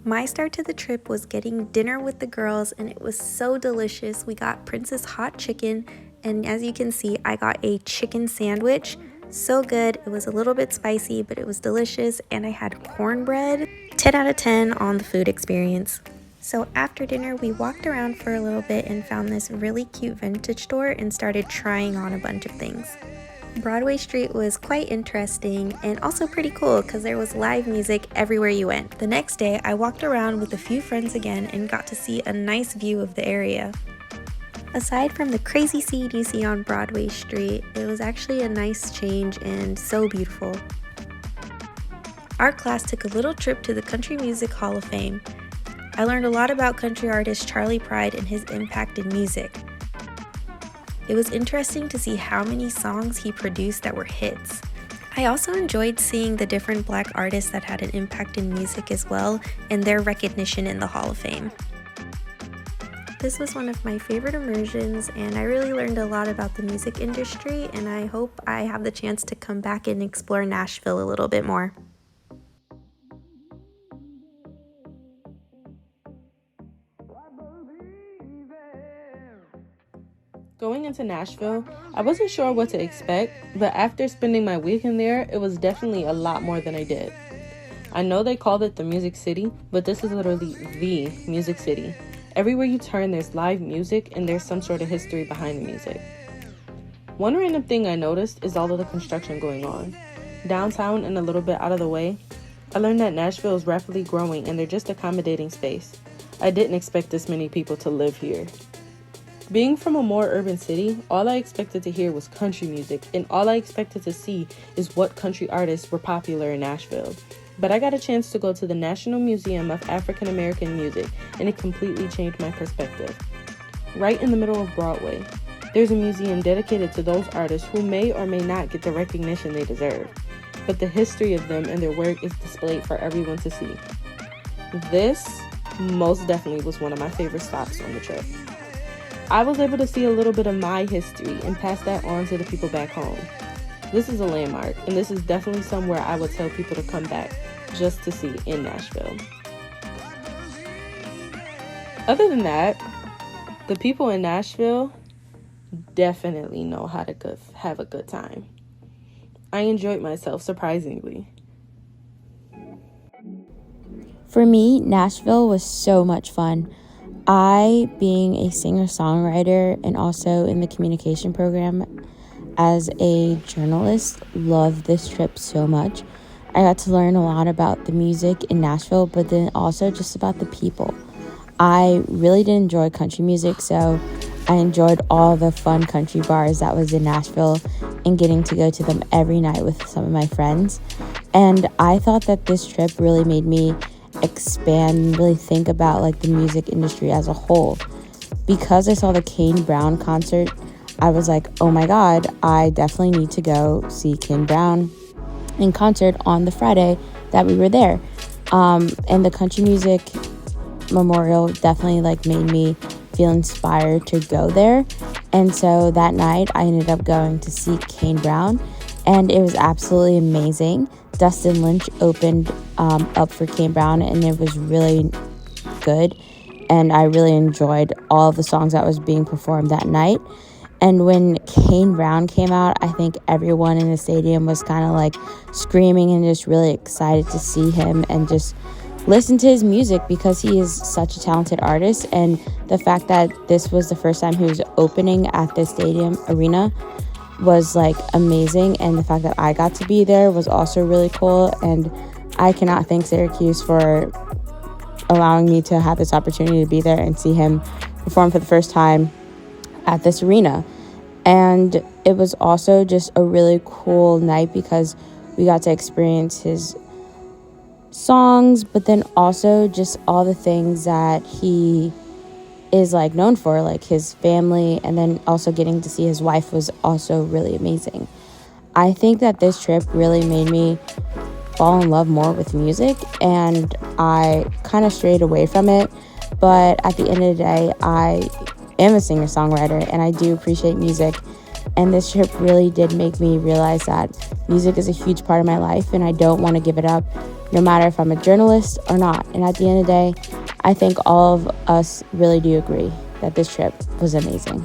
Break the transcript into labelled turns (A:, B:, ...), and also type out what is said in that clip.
A: My start to the trip was getting dinner with the girls, and it was so delicious. We got Princess hot chicken, and as you can see, I got a chicken sandwich. So good. It was a little bit spicy, but it was delicious, and I had cornbread. 10 out of 10 on the food experience. So after dinner, we walked around for a little bit and found this really cute vintage store and started trying on a bunch of things. Broadway Street was quite interesting and also pretty cool because there was live music everywhere you went. The next day, I walked around with a few friends again and got to see a nice view of the area. Aside from the crazy scene you see on Broadway Street, it was actually a nice change and so beautiful. Our class took a little trip to the Country Music Hall of Fame. I learned a lot about country artist Charley Pride and his impact in music. It was interesting to see how many songs he produced that were hits. I also enjoyed seeing the different Black artists that had an impact in music as well, and their recognition in the Hall of Fame. This was one of my favorite immersions, and I really learned a lot about the music industry, and I hope I have the chance to come back and explore Nashville a little bit more.
B: Going into Nashville, I wasn't sure what to expect, but after spending my weekend there, it was definitely a lot more than I did. I know they called it the Music City, but this is literally the Music City. Everywhere you turn, there's live music and there's some sort of history behind the music. One random thing I noticed is all of the construction going on. Downtown and a little bit out of the way, I learned that Nashville is rapidly growing and they're just accommodating space. I didn't expect this many people to live here. Being from a more urban city, all I expected to hear was country music, and all I expected to see is what country artists were popular in Nashville. But I got a chance to go to the National Museum of African American Music, and it completely changed my perspective. Right in the middle of Broadway, there's a museum dedicated to those artists who may or may not get the recognition they deserve, but the history of them and their work is displayed for everyone to see. This most definitely was one of my favorite stops on the trip. I was able to see a little bit of my history and pass that on to the people back home. This is a landmark, and this is definitely somewhere I would tell people to come back just to see in Nashville. Other than that, the people in Nashville definitely know how to have a good time. I enjoyed myself surprisingly.
C: For me, Nashville was so much fun. I, being a singer-songwriter and also in the communication program as a journalist, loved this trip so much. I got to learn a lot about the music in Nashville, but then also just about the people. I really did enjoy country music, so I enjoyed all the fun country bars that was in Nashville and getting to go to them every night with some of my friends. And I thought that this trip really made me expand and really think about like the music industry as a whole. Because I saw the Kane Brown concert, I was like, oh my god, I definitely need to go see Kane Brown in concert on the Friday that we were there. And the country music memorial definitely like made me feel inspired to go there. And so that night I ended up going to see Kane Brown, and it was absolutely amazing. Dustin Lynch opened up for Kane Brown, and it was really good, and I really enjoyed all of the songs that was being performed that night. And when Kane Brown came out, I think everyone in the stadium was kind of like screaming and just really excited to see him and just listen to his music, because he is such a talented artist. And the fact that this was the first time he was opening at the stadium arena was like amazing, and the fact that I got to be there was also really cool. And I cannot thank Syracuse for allowing me to have this opportunity to be there and see him perform for the first time at this arena. And it was also just a really cool night because we got to experience his songs, but then also just all the things that he is like known for, like his family, and then also getting to see his wife was also really amazing. I think that this trip really made me fall in love more with music, and I kind of strayed away from it, but at the end of the day, I am a singer-songwriter and I do appreciate music, And this trip really did make me realize that music is a huge part of my life and I don't want to give it up, no matter if I'm a journalist or not. And at the end of the day, I think all of us really do agree that this trip was amazing.